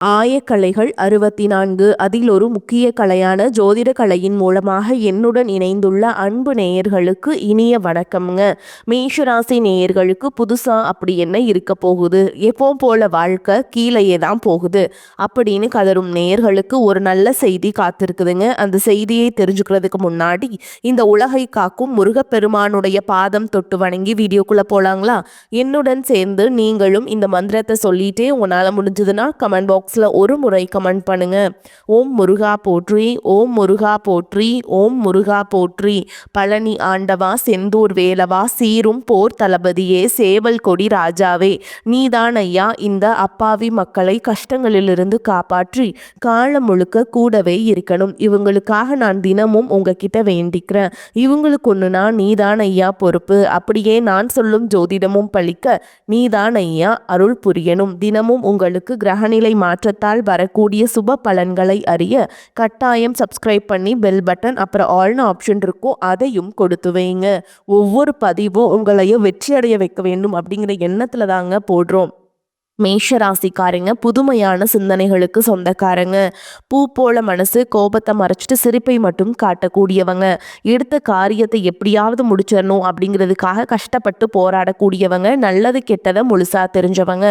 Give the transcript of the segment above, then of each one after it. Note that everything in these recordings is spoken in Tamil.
ஆயக்கலைகள் 64 அதில் ஒரு முக்கிய கலையான ஜோதிட கலையின் மூலமாக என்னுடன் இணைந்துள்ள அன்பு நேயர்களுக்கு இனிய வணக்கம்ங்க. மேஷராசி நேயர்களுக்கு புதுசா அப்படி என்ன இருக்க போகுது, எப்போ போல வாழ்க்கை கீழேயே தான் போகுது அப்படின்னு கதரும் நேயர்களுக்கு ஒரு நல்ல செய்தி காத்திருக்குதுங்க. அந்த செய்தியை தெரிஞ்சுக்கிறதுக்கு முன்னாடி இந்த உலகை காக்கும் முருகப்பெருமானுடைய பாதம் தொட்டு வணங்கி வீடியோக்குள்ள போலாங்களா? என்னுடன் சேர்ந்து நீங்களும் இந்த மந்திரத்தை சொல்லிட்டே உங்களால முடிஞ்சதுன்னா கமெண்ட் பாக்ஸ் ஒரு முறை கமெண்ட் பண்ணுங்க. ஓம் முருகா போற்றி, ஓம் முருகா போற்றி, ஓம் முருகா போற்றி. பழனி ஆண்டவா, செந்தூர் வேலவா, சீரும் போர் தளபதியே, சேவல் கொடி ராஜாவே, நீதான் ஐயா இந்த அப்பாவி மக்களை கஷ்டங்களிலிருந்து காப்பாற்றி காலம் முழுக்க கூடவே இருக்கணும். இவங்களுக்காக நான் தினமும் உங்ககிட்ட வேண்டிக்கிறேன். இவங்களுக்கு ஒண்ணுனா நீதான் ஐயா பொறுப்பு. அப்படியே நான் சொல்லும் ஜோதிடமும் பழிக்க நீதான் ஐயா அருள் புரியணும். தினமும் உங்களுக்கு கிரகநிலை மாற்றத்தால் வரக்கூடிய சுப பலன்களை அறிய கட்டாயம் சப்ஸ்கிரைப் பண்ணி பெல் பட்டன் அப்புறம் ஆல்னு ஆப்ஷன் இருக்கும், அதையும் கொடுத்து வைங்க. ஒவ்வொரு பதிவும் உங்களையும் வெற்றி அடைய வைக்க வேண்டும் அப்படிங்கிற எண்ணத்துல தாங்க போடுறோம். மேஷராசிக்காரங்க புதுமையான சிந்தனைகளுக்கு சொந்தக்காரங்க. பூ போல மனசு, கோபத்தை மறைச்சிட்டு சிரிப்பை மட்டும் காட்டக்கூடியவங்க. எடுத்த காரியத்தை எப்படியாவது முடிச்சிடணும் அப்படிங்கிறதுக்காக கஷ்டப்பட்டு போராடக்கூடியவங்க. நல்லது கெட்டதை முழுசா தெரிஞ்சவங்க.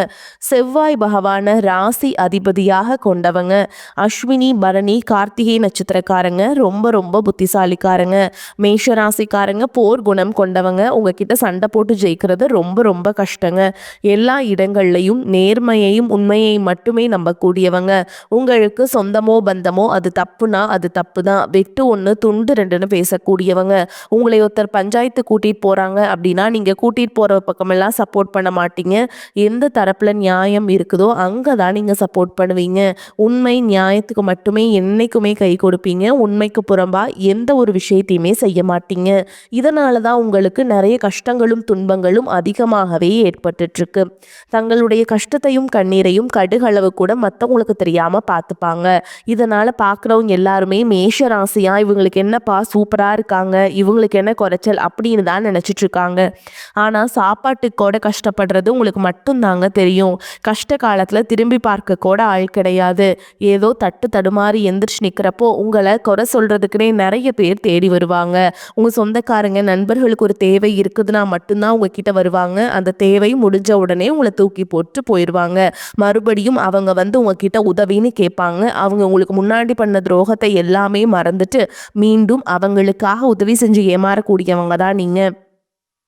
செவ்வாய் பகவான ராசி அதிபதியாக கொண்டவங்க. அஸ்வினி பரணி கார்த்திகை நட்சத்திரக்காரங்க ரொம்ப ரொம்ப புத்திசாலிக்காரங்க. மேஷராசிக்காரங்க போர் குணம் கொண்டவங்க. உங்ககிட்ட சண்டை போட்டு ஜெயிக்கிறது ரொம்ப ரொம்ப கஷ்டங்க. எல்லா இடங்கள்லையும் நேர்மையையும் உண்மையை மட்டுமே நம்பக்கூடியவங்க. உங்களுக்கு சொந்தமோ பந்தமோ அது தப்புனா அது தப்பு தான், வெட்டு ஒன்று துண்டு ரெண்டுன்னு பேசக்கூடியவங்க. உங்களை ஒருத்தர் பஞ்சாயத்து கூட்டிட்டு போறாங்க அப்படின்னா நீங்க கூட்டிட்டு போற பக்கமெல்லாம் சப்போர்ட் பண்ண மாட்டீங்க. எந்த தரப்புல நியாயம் இருக்குதோ அங்கதான் நீங்க சப்போர்ட் பண்ணுவீங்க. உண்மை நியாயத்துக்கு மட்டுமே என்னைக்குமே கை கொடுப்பீங்க. உண்மைக்கு புறம்பா எந்த ஒரு விஷயத்தையுமே செய்ய மாட்டீங்க. இதனாலதான் உங்களுக்கு நிறைய கஷ்டங்களும் துன்பங்களும் அதிகமாகவே ஏற்பட்டுட்டு இருக்கு. தங்களுடைய கஷ்டத்தையும் கண்ணீரையும் கடுகளவு கூட மற்றவங்களுக்கு தெரியாம பார்த்துப்பாங்க. இதனால பார்க்குறவங்க எல்லாருமே மேஷ ராசியா இவங்களுக்கு என்னப்பா சூப்பரா இருக்காங்க, இவங்களுக்கு என்ன குறைச்சல் அப்படின்னு தான் நினைச்சிட்டு இருக்காங்க. ஆனா சாப்பாட்டுக்கு கூட கஷ்டப்படுறது உங்களுக்கு மட்டும்தாங்க தெரியும். கஷ்ட காலத்துல திரும்பி பார்க்க கூட ஆள் கிடையாது. ஏதோ தட்டு தடுமாறி எந்திரிச்சு நிக்கிறப்போ உங்களை குறை சொல்றதுக்குனே நிறைய பேர் தேடி வருவாங்க. உங்க சொந்தக்காரங்க நண்பர்களுக்கு ஒரு தேவை இருக்குதுன்னா மட்டும்தான் உங்ககிட்ட வருவாங்க. அந்த தேவை முடிஞ்ச உடனே உங்களை தூக்கி போட்டு போயிடுவாங்க. மறுபடியும் அவங்க உங்ககிட்ட உதவின்னு கேட்பாங்க. அவங்க உங்களுக்கு முன்னாடி பண்ண துரோகத்தை எல்லாமே மறந்துட்டு மீண்டும் அவங்களுக்காக உதவி செஞ்சு ஏமாறக்கூடியவங்க தான் நீங்க.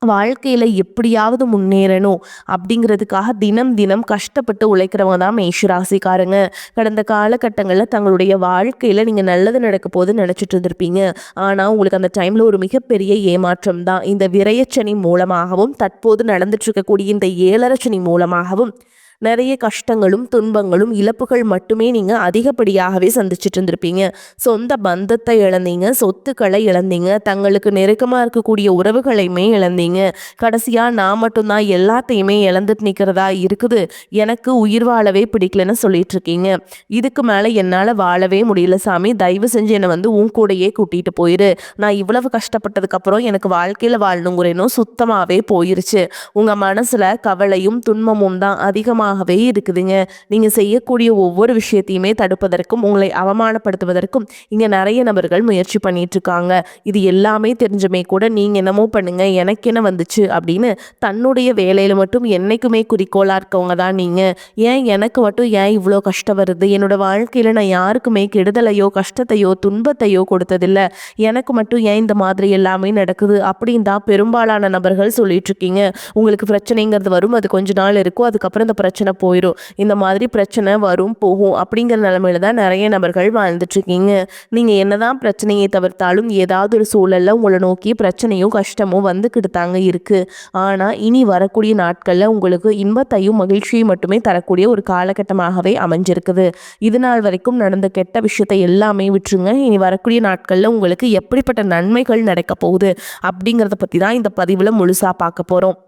வாழ்க்கையில எப்படியாவது முன்னேறணும் அப்படிங்கிறதுக்காக தினம் தினம் கஷ்டப்பட்டு உழைக்கிறவங்க தான் மேஷராசிக்காரங்க. கடந்த காலகட்டங்களில் தங்களுடைய வாழ்க்கையில நீங்க நல்லது நடக்க போது நினைச்சிட்டு இருந்திருப்பீங்க. ஆனா உங்களுக்கு அந்த டைம்ல ஒரு மிகப்பெரிய ஏமாற்றம் தான். இந்த விரயச்சனி மூலமாகவும் தற்போது நடந்துட்டு இருக்கக்கூடிய இந்த ஏழரச்சனி மூலமாகவும் நிறைய கஷ்டங்களும் துன்பங்களும் இழப்புகள் மட்டுமே நீங்க அதிகப்படியாகவே சந்திச்சுட்டு இருந்திருப்பீங்க. சொந்த பந்தத்தை இழந்தீங்க, சொத்துக்களை இழந்தீங்க, தங்களுக்கு நெருக்கமா இருக்கக்கூடிய உறவுகளையுமே இழந்தீங்க. கடைசியா நான் மட்டும்தான் எல்லாத்தையுமே இழந்துட்டு நிக்கிறதா இருக்குது, எனக்கு உயிர் வாழவே பிடிக்கலன்னு சொல்லிட்டு இருக்கீங்க. இதுக்கு மேல என்னால வாழவே முடியல சாமி, தயவு செஞ்சு என்னை உன் கூடையே கூட்டிட்டு போயிரு. நான் இவ்வளவு கஷ்டப்பட்டதுக்கு அப்புறம் எனக்கு வாழ்க்கையில வாழணுங்கிற எண்ணம் சுத்தமாவே போயிருச்சு. உங்க மனசுல கவலையும் துன்பமும் தான் அதிகமாக இருக்குதுங்க. நீங்க செய்யக்கூடிய ஒவ்வொரு விஷயத்தையுமே தடுப்பதற்கும் உங்களை அவமானப்படுத்துவதற்கும் இங்க நிறைய நபர்கள் முயற்சி பண்ணிட்டு இருக்காங்க. இது எல்லாமே தெரிஞ்சுமே கூட நீங்க என்னமோ பண்ணுங்க எனக்கு என்ன வந்துச்சு அப்படின்னு தன்னுடைய வேலையில மட்டும் என்னைக்குமே குறிக்கோளா இருக்கவங்க தான் நீங்க. ஏன் எனக்கு மட்டும் ஏன் இவ்வளோ கஷ்டம் வருது, என்னோட வாழ்க்கையில நான் யாருக்குமே கெடுதலையோ கஷ்டத்தையோ துன்பத்தையோ கொடுத்ததில்லை, எனக்கு மட்டும் ஏன் இந்த மாதிரி எல்லாமே நடக்குது அப்படின்னு தான் பெரும்பாலான நபர்கள் சொல்லிட்டு இருக்கீங்க. உங்களுக்கு பிரச்சனைங்கிறது வரும், அது கொஞ்ச நாள் இருக்கும், அதுக்கப்புறம் இந்த பிரச்சனை போயிடும். இந்த மாதிரி பிரச்சனை வரும் போகும் அப்படிங்கிற நிலைமையில தான் நிறைய நபர்கள் வாழ்ந்துட்டு இருக்கீங்க. நீங்க என்னதான் பிரச்சனையை தவிர்த்தாலும் ஏதாவது ஒரு சூழல்ல உங்களை நோக்கி பிரச்சனையும் கஷ்டமும் வந்துக்கிட்டு தாங்க இருக்கு. ஆனா இனி வரக்கூடிய நாட்கள்ல உங்களுக்கு இன்பத்தையும் மகிழ்ச்சியும் மட்டுமே தரக்கூடிய ஒரு காலகட்டமாகவே அமைஞ்சிருக்குது. இது நாள் வரைக்கும் நடந்த கெட்ட விஷயத்தை எல்லாமே விட்டுருங்க. இனி வரக்கூடிய நாட்கள்ல உங்களுக்கு எப்படிப்பட்ட நன்மைகள் நடக்க போகுது அப்படிங்கிறத பத்தி தான் இந்த பதிவுல முழுசா பார்க்க போறோம்.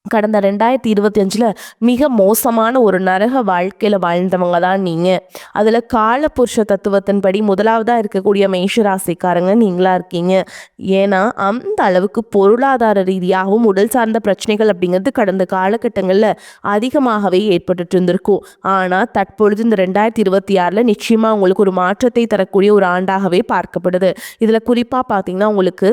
கடந்த 2025ல் மிக மோசமான ஒரு நரக வாழ்க்கையில் வாழ்ந்தவங்க தான் நீங்கள். அதில் காலபுருஷ தத்துவத்தின்படி முதலாவதாக இருக்கக்கூடிய மேஷராசிக்காரங்க நீங்களா இருக்கீங்க. ஏன்னா அந்த அளவுக்கு பொருளாதார ரீதியாகவும் உடல் சார்ந்த பிரச்சனைகள் அப்படிங்கிறது கடந்த காலகட்டங்களில் அதிகமாகவே ஏற்பட்டு இருந்திருக்கும். ஆனால் தற்பொழுது இந்த 2026ல் நிச்சயமாக உங்களுக்கு ஒரு மாற்றத்தை தரக்கூடிய ஒரு ஆண்டாகவே பார்க்கப்படுது. இதில் குறிப்பாக பார்த்தீங்கன்னா உங்களுக்கு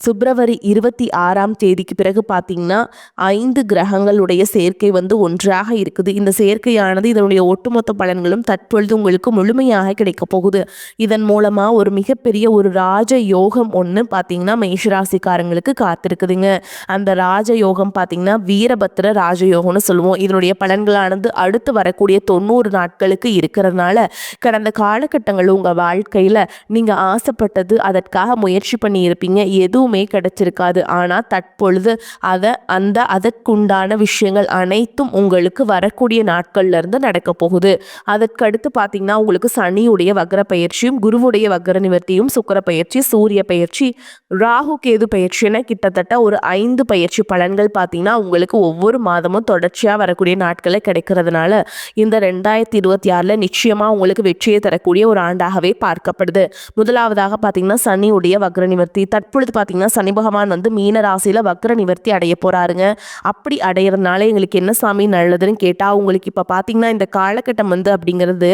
பிப்ரவரி 26ஆம் தேதிக்கு பிறகு பார்த்தீங்கன்னா 5 கிரகங்களுடைய சேர்க்கை ஒன்றாக இருக்குது. இந்த சேர்க்கையானது இதனுடைய ஒட்டுமொத்த பலன்களும் தற்பொழுது உங்களுக்கு முழுமையாக கிடைக்க போகுது. இதன் மூலமாக ஒரு மிகப்பெரிய ஒரு ராஜ யோகம் ஒன்று பார்த்தீங்கன்னா மேஷராசிக்காரங்களுக்கு காத்திருக்குதுங்க. அந்த ராஜ யோகம் பார்த்தீங்கன்னா வீரபத்திர ராஜயோகம்னு சொல்லுவோம். இதனுடைய பலன்களானது அடுத்து வரக்கூடிய 90 நாட்களுக்கு இருக்கிறதுனால கடந்த காலகட்டங்கள் உங்கள் வாழ்க்கையில் நீங்கள் ஆசைப்பட்டது அதற்காக முயற்சி பண்ணி இருப்பீங்க, எதுவும் கிடைச்சிருக்காது. ஆனால் தற்பொழுது அதற்குண்டான விஷயங்கள் அனைத்தும் உங்களுக்கு வரக்கூடிய நாட்கள்ல இருந்து நடக்க போகுது. அதற்கடுத்து பார்த்தீங்கன்னா உங்களுக்கு சனியுடைய வக்ர பயிற்சியும் குருவுடைய வக்ர நிவர்த்தியும் சுக்கிர பயிற்சி சூரிய பயிற்சி ராகு கேது பயிற்சி என கிட்டத்தட்ட ஒரு 5 பயிற்சி பலன்கள் பார்த்தீங்கன்னா உங்களுக்கு ஒவ்வொரு மாதமும் தொடர்ச்சியாக வரக்கூடிய நாட்களில் கிடைக்கிறதுனால இந்த 2026ல் நிச்சயமாக உங்களுக்கு வெற்றியை தரக்கூடிய ஒரு ஆண்டாகவே பார்க்கப்படுது. முதலாவதாக பார்த்தீங்கன்னா சனியுடைய வக்ர நிவர்த்தி. தற்பொழுது பார்த்தீங்கன்னா சனி பகவான் மீன ராசியில வக்ர நிவர்த்தி அடைய போறாருங்க. அப்படி அடையிறதுனால எங்களுக்கு என்ன சாமி நல்லதுன்னு கேட்டா உங்களுக்கு இப்ப பாத்தீங்கன்னா இந்த காலகட்டம் அப்படிங்கிறது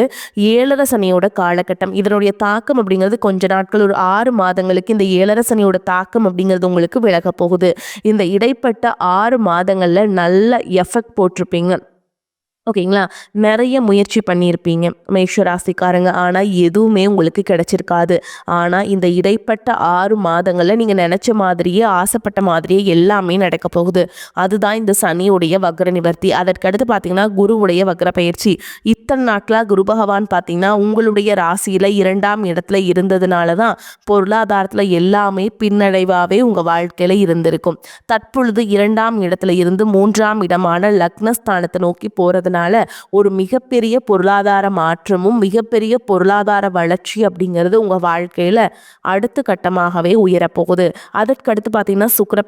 7.5 சனியோட காலகட்டம். இதனுடைய தாக்கம் அப்படிங்கிறது கொஞ்ச நாட்கள் ஒரு 6 மாதங்களுக்கு இந்த 7.5 சனியோட தாக்கம் அப்படிங்கிறது உங்களுக்கு விலக போகுது. இந்த இடைப்பட்ட 6 மாதங்கள்ல நல்ல எஃபெக்ட் போட்டிருப்பீங்க. ஓகேங்களா, நிறைய முயற்சி பண்ணியிருப்பீங்க மேஷராசிக்காரங்க. ஆனால் எதுவுமே உங்களுக்கு கிடைச்சிருக்காது. ஆனால் இந்த இடைப்பட்ட 6 மாதங்களில் நீங்கள் நினச்ச மாதிரியே ஆசைப்பட்ட மாதிரியே எல்லாமே நடக்க போகுது. அதுதான் இந்த சனியுடைய வக்ர நிவர்த்தி. அதற்கடுத்து பார்த்தீங்கன்னா குருவுடைய வக்ர பயிற்சி. இத்தனை நாட்களாக குரு பகவான் பார்த்தீங்கன்னா உங்களுடைய ராசியில் 2ஆம் இடத்துல இருந்ததுனால தான் பொருளாதாரத்தில் எல்லாமே பின்னடைவாகவே உங்கள் வாழ்க்கையில் இருந்திருக்கும். தற்பொழுது 2ஆம் இடத்துல இருந்து 3ஆம் இடமான லக்னஸ்தானத்தை நோக்கி போகிறதுனால ஒரு மிகப்பெரிய பொருளாதார மாற்றமும் மிகப்பெரிய பொருளாதார வளர்ச்சி அப்படிங்கிறது உங்கள் வாழ்க்கையில் அடுத்த கட்டமாகவே உயரப்போகுது. அதற்கடுத்து பார்த்தீங்கன்னா சுக்கிர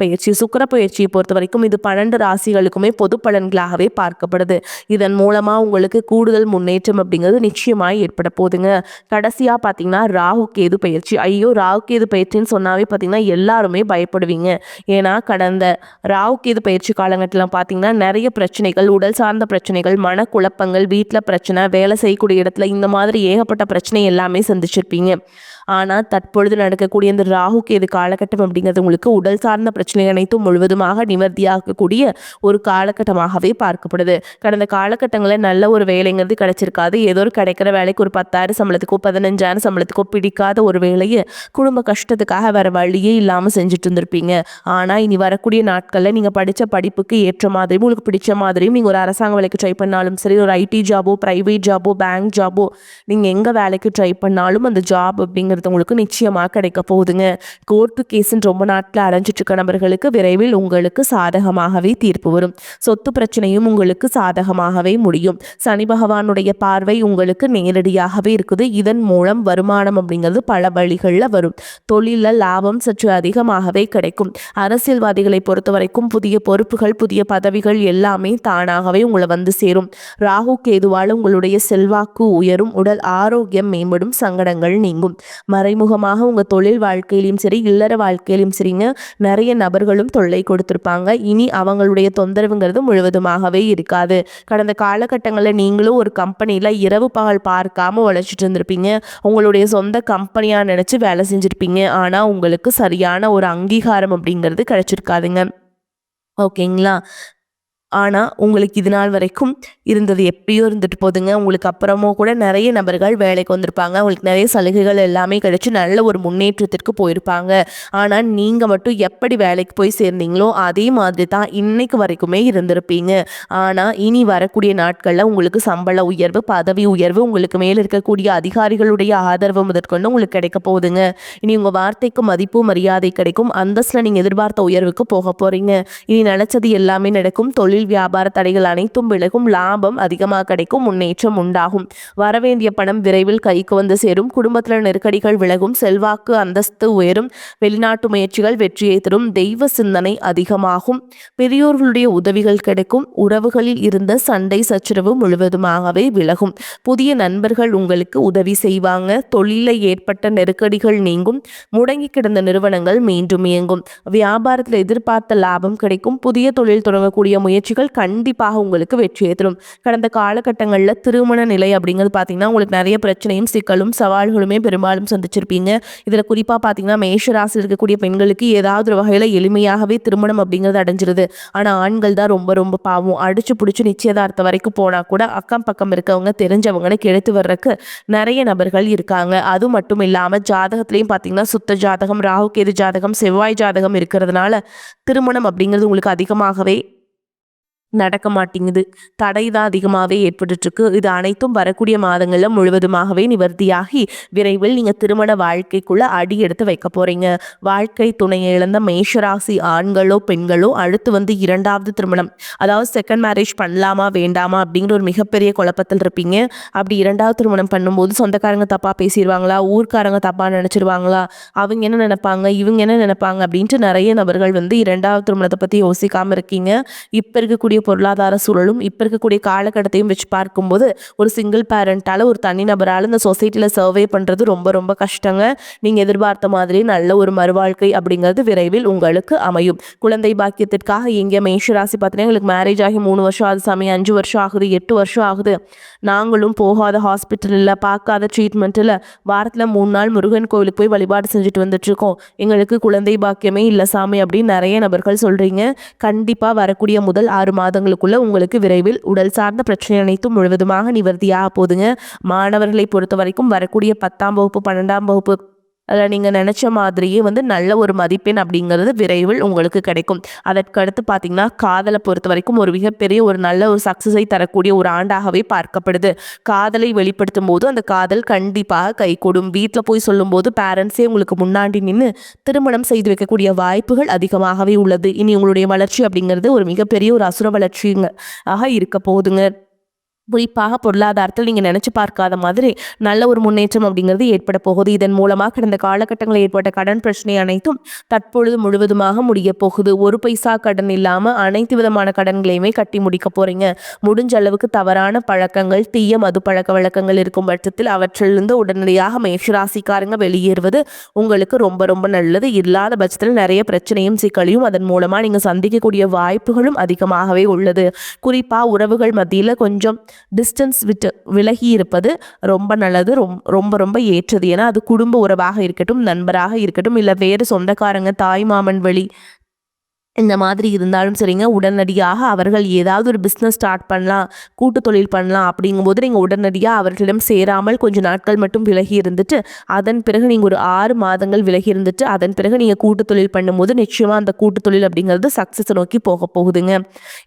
பயிற்சியை பொறுத்த வரைக்கும் இது 12 ராசிகளுக்குமே பொது பலன்களாகவே பார்க்கப்படுது. இதன் மூலமாக உங்களுக்கு கூடுதல் முன்னேற்றம் அப்படிங்கிறது நிச்சயமாக ஏற்பட போகுதுங்க. கடைசியாக பார்த்தீங்கன்னா ராகு கேது பயிற்சி. ராகு கேது பயிற்சின்னு சொன்னாவே பார்த்தீங்கன்னா எல்லாருமே பயப்படுவீங்க. ஏன்னா கடந்த ராகு கேது பயிற்சி காலகட்டத்தில் பார்த்தீங்கன்னா நிறைய பிரச்சனைகள், உடல் சார்ந்த பிரச்சனைகள், மனக்குழப்பங்கள், வீட்டில் பிரச்சனை, வேலை செய்யக்கூடிய இடத்துல இந்த மாதிரி ஏகப்பட்ட பிரச்சனை எல்லாமே சந்திச்சிருப்பீங்க. ஆனால் தற்பொழுது நடக்கக்கூடிய இந்த ராகு கேது காலகட்டம் அப்படிங்கிறது உங்களுக்கு உடல் சார்ந்த பிரச்சனை அனைத்தும் முழுவதுமாக நிவர்த்தியாகக்கூடிய ஒரு காலகட்டமாகவே பார்க்கப்படுது. கடந்த காலகட்டங்களில் நல்ல ஒரு வேலைங்கிறது கிடைச்சிருக்காது. ஏதோ ஒரு கிடைக்கிற வேலைக்கு ஒரு 10,000 சம்பளத்துக்கோ 15,000 சம்பளத்துக்கோ பிடிக்காத ஒரு வேலையை குடும்ப கஷ்டத்துக்காக வேற வழியே இல்லாமல் செஞ்சுட்டு இருந்திருப்பீங்க. ஆனால் இனி வரக்கூடிய நாட்களில் நீங்கள் படித்த படிப்புக்கு ஏற்ற மாதிரியும் உங்களுக்கு பிடிச்ச மாதிரியும் நீங்கள் ஒரு அரசாங்க வேலைக்கு ட்ரை பண்ணாலும் சரி, ஒரு ஐடி ஜாபோ ப்ரைவேட் ஜாபோ பேங்க் ஜாபோ நீங்கள் எங்கே வேலைக்கு ட்ரை பண்ணாலும் அந்த ஜாப் அப்படிங்கிறது உங்களுக்கு நிச்சயமாக கிடைக்க போகுதுங்க. கோர்ட்டு கேஸுன்னு ரொம்ப நாட்கள் அடைஞ்சிட்டு இருக்க நபர்களுக்கு விரைவில் உங்களுக்கு சாதகமாகவே தீர்ப்பு வரும். சொத்து பிரச்சனையும் உங்களுக்கு சாதகமாகவே முடியும். சனி பகவானுடைய பார்வை உங்களுக்கு நேரடியாகவே இருக்குது. இதன் மூலம் வருமானம் அப்படிங்கிறது பல வழிகளில் வரும். தொழிலில் லாபம் சற்று அதிகமாகவே கிடைக்கும். அரசியல்வாதிகளை பொறுத்த வரைக்கும் புதிய பொறுப்புகள், புதிய பதவிகள் எல்லாமே தானாகவே உங்களை சேரும். ராகு கேதுவால் உங்களுடைய செல்வாக்கு உயரும். உடல் ஆரோக்கியம் மேம்படும். சங்கடங்கள் நீங்கும். மறைமுகமாக உங்கள் தொழில் வாழ்க்கையிலும் சரி, இல்லற வாழ்க்கையிலும் சரிங்க, நிறைய நபர்களும் தொல்லை கொடுத்துருப்பாங்க. இனி அவங்களுடைய தொந்தரவுங்கிறது முழுவதுமாகவே இருக்காது. கடந்த காலகட்டங்களில் நீங்களும் ஒரு கம்பெனியில் இரவு பகல் பார்க்காம உழைச்சிட்டு இருந்திருப்பீங்க. உங்களுடைய சொந்த கம்பெனியாக நினச்சி வேலை செஞ்சுருப்பீங்க. ஆனால் உங்களுக்கு சரியான ஒரு அங்கீகாரம் அப்படிங்கிறது கிடைச்சிருக்காதுங்க. ஓகேங்களா, ஆனால் உங்களுக்கு இது நாள் வரைக்கும் இருந்தது எப்படியோ இருந்துட்டு போதுங்க. உங்களுக்கு அப்புறமோ கூட நிறைய நபர்கள் வேலைக்கு வந்திருப்பாங்க. உங்களுக்கு நிறைய சலுகைகள் எல்லாமே கிடைச்சி நல்ல ஒரு முன்னேற்றத்திற்கு போயிருப்பாங்க. ஆனால் நீங்கள் மட்டும் எப்படி வேலைக்கு போய் சேர்ந்தீங்களோ அதே மாதிரி தான் இன்னைக்கு வரைக்குமே இருந்திருப்பீங்க. ஆனால் இனி வரக்கூடிய நாட்களில் உங்களுக்கு சம்பள உயர்வு, பதவி உயர்வு, உங்களுக்கு மேலே இருக்கக்கூடிய அதிகாரிகளுடைய ஆதரவு முதற்கொண்டு உங்களுக்கு கிடைக்க போகுதுங்க. இனி உங்கள் வார்த்தைக்கு மதிப்பு மரியாதை கிடைக்கும். அந்தஸ்தில் நீங்கள் எதிர்பார்த்த உயர்வுக்கு போக போகிறீங்க. இனி நினச்சது எல்லாமே நடக்கும். தொழில் தொழில் வியாபார தடைகள் அனைத்தும் விலகும். லாபம் அதிகமாக கிடைக்கும். முன்னேற்றம் உண்டாகும். வரவேண்டிய பணம் விரைவில் கைக்கு வந்து சேரும். குடும்பத்தில் நெருக்கடிகள் விலகும். செல்வாக்கு அந்தஸ்து உயரும். வெளிநாட்டு முயற்சிகள் வெற்றியை தரும். தெய்வ சிந்தனை அதிகமாகும். பெரியோர்களுடைய உதவிகள் கிடைக்கும். உறவுகளில் இருந்த சண்டை சச்சரவு முழுவதுமாகவே விலகும். புதிய நண்பர்கள் உங்களுக்கு உதவி செய்வாங்க. தொழிலில் ஏற்பட்ட நெருக்கடிகள் நீங்கும். முடங்கி கிடந்த நிறுவனங்கள் மீண்டும் இயங்கும். வியாபாரத்தில் எதிர்பார்த்த லாபம் கிடைக்கும். புதிய தொழில் தொடங்கக்கூடிய முயற்சிகள் கண்டிப்பாக உங்களுக்கு வெற்றியை தரும். கடந்த காலகட்டங்களில் திருமண நிலை அப்படிங்கிறது பார்த்தீங்கன்னா உங்களுக்கு நிறைய பிரச்சனையும் சிக்கலும் சவால்களுமே பெரும்பாலும் சந்திச்சிருப்பீங்க. இதில் குறிப்பாக பார்த்தீங்கன்னா மேஷராசியில் இருக்கக்கூடிய பெண்களுக்கு ஏதாவது ஒரு வகையில் எளிமையாகவே திருமணம் அப்படிங்கிறது அடைஞ்சிருது. ஆனால் ஆண்கள் தான் ரொம்ப ரொம்ப பாவம். அடிச்சு பிடிச்சி நிச்சயதார்த்தம் வரைக்கும் போனால் கூட அக்கம் பக்கம் இருக்கவங்க தெரிஞ்சவங்கன்னு கெடுத்து வர்றதுக்கு நிறைய நபர்கள் இருக்காங்க. அது மட்டும் இல்லாமல் ஜாதகத்திலையும் பார்த்தீங்கன்னா சுத்த ஜாதகம், ராகு கேது ஜாதகம், செவ்வாய் ஜாதகம் இருக்கிறதுனால திருமணம் அப்படிங்கிறது உங்களுக்கு அதிகமாகவே நடக்க மாட்டேங்குது. தடை தான் அதிகமாகவே ஏற்பட்டுருக்கு. இது அனைத்தும் வரக்கூடிய மாதங்களில் முழுவதுமாகவே நிவர்த்தியாகி விரைவில் நீங்கள் திருமண வாழ்க்கைக்குள்ளே அடி எடுத்து வைக்க போகிறீங்க. வாழ்க்கை துணையை இழந்த மேஷராசி ஆண்களோ பெண்களோ அடுத்து வந்து இரண்டாவது திருமணம், அதாவது செகண்ட் மேரேஜ் பண்ணலாமா வேண்டாமா அப்படிங்கிற ஒரு மிகப்பெரிய குழப்பத்தில் இருப்பீங்க. அப்படி இரண்டாவது திருமணம் பண்ணும்போது சொந்தக்காரங்க தப்பாக பேசிடுவாங்களா, ஊர்க்காரங்க தப்பாக நினச்சிடுவாங்களா, அவங்க என்ன நினைப்பாங்க, இவங்க என்ன நினைப்பாங்க அப்படின்ட்டு நிறைய நபர்கள் வந்து இரண்டாவது திருமணத்தை பற்றி யோசிக்காமல் இருக்கீங்க. இப்போ இருக்கக்கூடிய பொருளாதார சூழலும் இப்போ இருக்கக்கூடிய காலகட்டத்தையும் வச்சு பார்க்கும்போது ஒரு சிங்கிள் பேரண்டால், ஒரு தனிநபரால் இந்த சொசைட்டியில் சர்வே பண்ணுறது ரொம்ப ரொம்ப கஷ்டங்க. நீங்கள் எதிர்பார்த்த மாதிரி நல்ல ஒரு மறுவாழ்க்கை அப்படிங்கிறது விரைவில் உங்களுக்கு அமையும். குழந்தை பாக்கியத்திற்காக எங்கே மேஷராசி பார்த்தீங்கன்னா எங்களுக்கு மேரேஜ் ஆகி 3 வருஷம் ஆகுது சாமி, 5 வருஷம் ஆகுது, 8 வருஷம் ஆகுது, நாங்களும் போகாத ஹாஸ்பிட்டலில் பார்க்காத ட்ரீட்மெண்ட்டில் வாரத்தில் 3 நாள் முருகன் கோவிலுக்கு போய் வழிபாடு செஞ்சுட்டு வந்துட்டுருக்கோம், எங்களுக்கு குழந்தை பாக்கியமே இல்லை சாமி அப்படின்னு நிறைய நபர்கள் சொல்கிறீங்க. கண்டிப்பாக வரக்கூடிய முதல் 6 மாதங்களுக்குள்ள உங்களுக்கு விரைவில் உடல் சார்ந்த பிரச்சனை அனைத்தும் முழுவதுமாக நிவர்த்தியாக போதுங்க. மாணவர்களை பொறுத்த வரைக்கும் வரக்கூடிய 10ஆம் வகுப்பு 12ஆம் வகுப்பு அதில் நீங்கள் நினச்ச மாதிரியே வந்து நல்ல ஒரு மதிப்பெண் அப்படிங்கிறது விரைவில் உங்களுக்கு கிடைக்கும். அதற்கடுத்து பார்த்தீங்கன்னா காதலை பொறுத்த வரைக்கும் ஒரு மிகப்பெரிய ஒரு நல்ல ஒரு சக்ஸஸை தரக்கூடிய ஒரு ஆண்டாகவே பார்க்கப்படுது. காதலை வெளிப்படுத்தும் போது அந்த காதல் கண்டிப்பாக கைகூடும். வீட்டில் போய் சொல்லும்போது பேரண்ட்ஸே உங்களுக்கு முன்னாடி நின்று திருமணம் செய்து வைக்கக்கூடிய வாய்ப்புகள் அதிகமாகவே உள்ளது. இனி உங்களுடைய வளர்ச்சி அப்படிங்கிறது ஒரு மிகப்பெரிய ஒரு அசுர வளர்ச்சிங்க ஆக இருக்க போகுதுங்க. குறிப்பாக பொருளாதாரத்தில் நீங்கள் நினச்சி பார்க்காத மாதிரி நல்ல ஒரு முன்னேற்றம் அப்படிங்கிறது ஏற்பட போகுது. இதன் மூலமாக கடந்த காலகட்டங்களில் ஏற்பட்ட கடன் பிரச்சனை அனைத்தும் தற்பொழுது முழுவதுமாக முடிய போகுது. ஒரு பைசா கடன் இல்லாமல் அனைத்து விதமான கடன்களையுமே கட்டி முடிக்க போகிறீங்க. முடிஞ்ச அளவுக்கு தவறான பழக்கங்கள், தீய மது பழக்க வழக்கங்கள் இருக்கும் பட்சத்தில் அவற்றிலிருந்து உடனடியாக மேஷராசிக்காரங்க வெளியேறுவது உங்களுக்கு ரொம்ப ரொம்ப நல்லது. இல்லாத பட்சத்தில் நிறைய பிரச்சனையும் சிக்கலையும் அதன் மூலமாக நீங்கள் சந்திக்கக்கூடிய வாய்ப்புகளும் அதிகமாகவே உள்ளது. குறிப்பாக உறவுகள் மத்தியில் கொஞ்சம் டிஸ்டன்ஸ் விட்டு விலகி இருப்பது ரொம்ப நல்லது, ரொம்ப ரொம்ப ஏற்றது. ஏன்னா அது குடும்ப உறவாக இருக்கட்டும், நண்பராக இருக்கட்டும், இல்லை வேறு சொந்தக்காரங்க, தாய் மாமன் வழி இந்த மாதிரி இருந்தாலும் சரிங்க, உடனடியாக அவர்கள் ஏதாவது ஒரு பிஸ்னஸ் ஸ்டார்ட் பண்ணலாம், கூட்டு தொழில் பண்ணலாம் அப்படிங்கும்போது நீங்கள் உடனடியாக அவர்களிடம் சேராமல் கொஞ்சம் நாட்கள் மட்டும் விலகி இருந்துட்டு அதன் பிறகு நீங்கள் ஒரு 6 மாதங்கள் விலகி இருந்துட்டு அதன் பிறகு நீங்கள் கூட்டு தொழில் பண்ணும்போது நிச்சயமாக அந்த கூட்டு தொழில் அப்படிங்கிறது சக்ஸஸ் நோக்கி போக போகுதுங்க.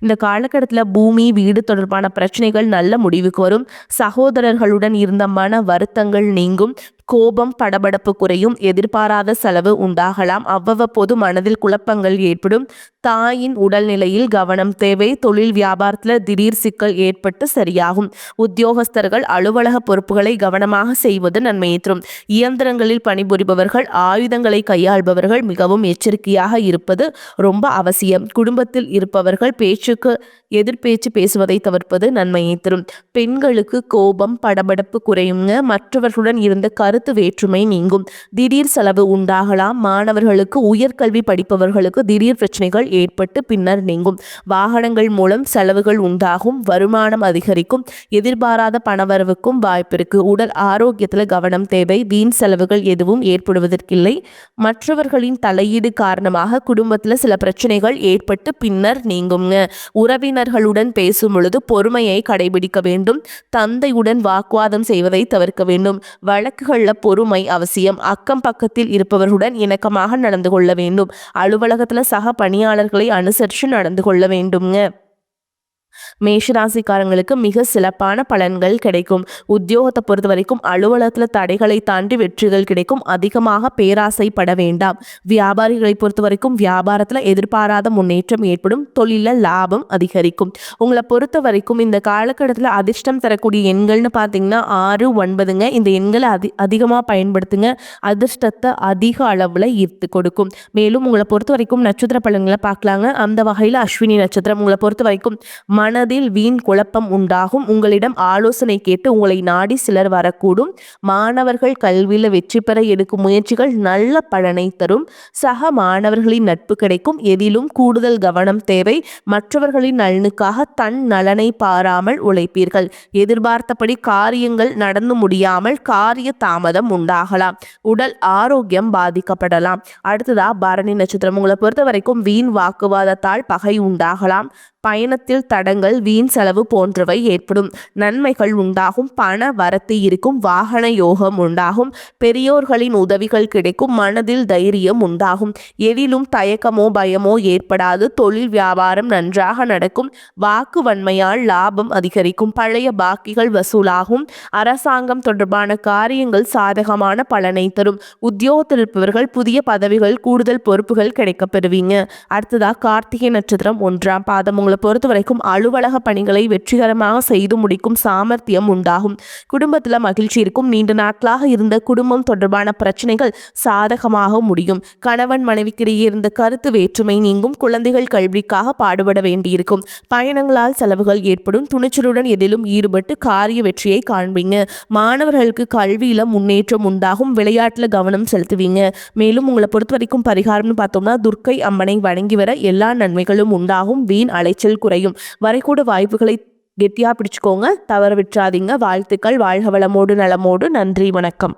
இந்த காலகட்டத்தில் பூமி வீடு தொடர்பான பிரச்சனைகள் நல்ல முடிவுக்கு வரும். சகோதரர்களுடன் இருந்த மன வருத்தங்கள் நீங்கும். கோபம் படபடப்பு குறையும். எதிர்பாராத செலவு உண்டாகலாம். அவ்வப்போது மனதில் குழப்பங்கள் ஏற்படும். தாயின் உடல்நிலையில் கவனம் தேவை. தொழில் வியாபாரத்தில் திடீர் சிக்கல் ஏற்பட்டு சரியாகும். உத்தியோகஸ்தர்கள் அலுவலக பொறுப்புகளை கவனமாக செய்வது நன்மையை தரும். இயந்திரங்களில் பணிபுரிபவர்கள், ஆயுதங்களை கையாள்பவர்கள் மிகவும் எச்சரிக்கையாக இருப்பது ரொம்ப அவசியம். குடும்பத்தில் இருப்பவர்கள் பேச்சுக்கு எதிர்பேச்சு பேசுவதை தவிர்ப்பது நன்மையை தரும். பெண்களுக்கு கோபம் படபடப்பு குறையுங்க. மற்றவர்களுடன் இருந்த கருத்து வேற்றுமை நீங்கும். திடீர் செலவு உண்டாகலாம். மாணவர்களுக்கு, உயர்கல்வி படிப்பவர்களுக்கு திடீர் பிரச்சனைகள் ஏற்பட்டு பின்னர் நீங்கும். வாகனங்கள் மூலம் செலவுகள் உண்டாகும். வருமானம் அதிகரிக்கும். எதிர்பாராத பணவரவுக்கும் வாய்ப்பிருக்கு. உடல் ஆரோக்கியத்தில் கவனம் தேவை. வீண் செலவுகள் எதுவும் ஏற்படுவதற்கில்லை. மற்றவர்களின் தலையீடு காரணமாக குடும்பத்தில் சில பிரச்சனைகள் ஏற்பட்டு பின்னர் நீங்குங்க. உறவினர்களுடன் பேசும் பொழுது பொறுமையை கடைபிடிக்க வேண்டும். தந்தையுடன் வாக்குவாதம் செய்வதை தவிர்க்க வேண்டும். வழக்குகளில் பொறுமை அவசியம். அக்கம் பக்கத்தில் இருப்பவர்களுடன் இணக்கமாக நடந்து கொள்ள வேண்டும். அலுவலகத்தில் சக பணியாளர்களை அனுசரித்து நடந்து கொள்ள வேண்டுங்க. மேஷராசிக்காரங்களுக்கு மிக சிறப்பான பலன்கள் கிடைக்கும். உத்தியோகத்தை பொறுத்த வரைக்கும் அலுவலகத்துல தடைகளை தாண்டி வெற்றிகள் கிடைக்கும். அதிகமாக பேராசைப்பட வேண்டாம். வியாபாரிகளை பொறுத்த வரைக்கும் வியாபாரத்துல எதிர்பாராத முன்னேற்றம் ஏற்படும். தொழில லாபம் அதிகரிக்கும். உங்களை பொறுத்த வரைக்கும் இந்த காலகட்டத்தில் அதிர்ஷ்டம் தரக்கூடிய எண்கள்னு பார்த்தீங்கன்னா 6, 9ங்க. இந்த எண்களை அதிகமாக பயன்படுத்துங்க. அதிர்ஷ்டத்தை அதிக அளவில் ஈர்த்து கொடுக்கும். மேலும் உங்களை பொறுத்த வரைக்கும் நட்சத்திர பலன்களை பார்க்கலாங்க. அந்த வகையில் அஸ்வினி நட்சத்திரம் உங்களை பொறுத்த வரைக்கும் மனதில் வீண் குழப்பம் உண்டாகும். உங்களிடம் ஆலோசனை கேட்டு உங்களை நாடி சிலர் வரக்கூடும். மாணவர்கள் கல்வியில் வெற்றி பெற எடுக்கும் முயற்சிகள் நல்ல பலனை தரும். சக மாணவர்களின் நட்பு கிடைக்கும். எதிலும் கூடுதல் கவனம் தேவை. மற்றவர்களின் நலனுக்காக தன் நலனை பாராமல் உழைப்பீர்கள். எதிர்பார்த்தபடி காரியங்கள் நடந்து முடியாமல் காரிய தாமதம் உண்டாகலாம். உடல் ஆரோக்கியம் பாதிக்கப்படலாம். அடுத்ததா பரணி நட்சத்திரம் உங்களை பொறுத்த வரைக்கும் வீண் வாக்குவாதத்தால் பகை உண்டாகலாம். பயணத்தில் தடங்கள் வீண் செலவு போன்றவை ஏற்படும். நன்மைகள் உண்டாகும். பண வரத்து இருக்கும். வாகன யோகம் உண்டாகும். பெரியோர்களின் உதவிகள் கிடைக்கும். மனதில் தைரியம் உண்டாகும். எதிலும் தயக்கமோ பயமோ ஏற்படாது. தொழில் வியாபாரம் நன்றாக நடக்கும். வாக்கு வன்மையால் லாபம் அதிகரிக்கும். பழைய பாக்கிகள் வசூலாகும். அரசாங்கம் தொடர்பான காரியங்கள் சாதகமான பலனை தரும். உத்தியோகத்தில் இருப்பவர்கள் புதிய பதவிகள் கூடுதல் பொறுப்புகள் கிடைக்கப் பெறுவீங்க. அடுத்ததா கார்த்திகை நட்சத்திரம் 1ஆம் பாதம் உங்களை பொறுத்த வரைக்கும் அலுவலக பணிகளை வெற்றிகரமாக செய்து முடிக்கும் சாமர்த்தியம் உண்டாகும். குடும்பத்தில் மகிழ்ச்சி இருக்கும். நீண்ட நாட்களாக இருந்த குடும்பம் தொடர்பான பிரச்சனைகள் சாதகமாக முடியும். கணவன் மனைவிக்கிடையே இருந்த கருத்து வேற்றுமை நீங்கும். குழந்தைகள் கல்விக்காக பாடுபட வேண்டியிருக்கும். பயணங்களால் செலவுகள் ஏற்படும். துணிச்சலுடன் எதிலும் ஈடுபட்டு காரிய வெற்றியை காண்பீங்க. மாணவர்களுக்கு கல்வியில முன்னேற்றம் உண்டாகும். விளையாட்டுல கவனம் செலுத்துவீங்க. மேலும் உங்களை பொறுத்த வரைக்கும் பரிகாரம்னு பார்த்தோம்னா துர்க்கை அம்மனை வணங்கி வர எல்லா நன்மைகளும் உண்டாகும். வீண் அலைச்சல் குறையும். வரைக்கூட வாய்ப்புகளை கெட்டியா பிடிச்சுக்கோங்க. தவற விட்டுறாதீங்க. வாழ்த்துக்கள். வாழ்க வளமோடு நலமோடு. நன்றி, வணக்கம்.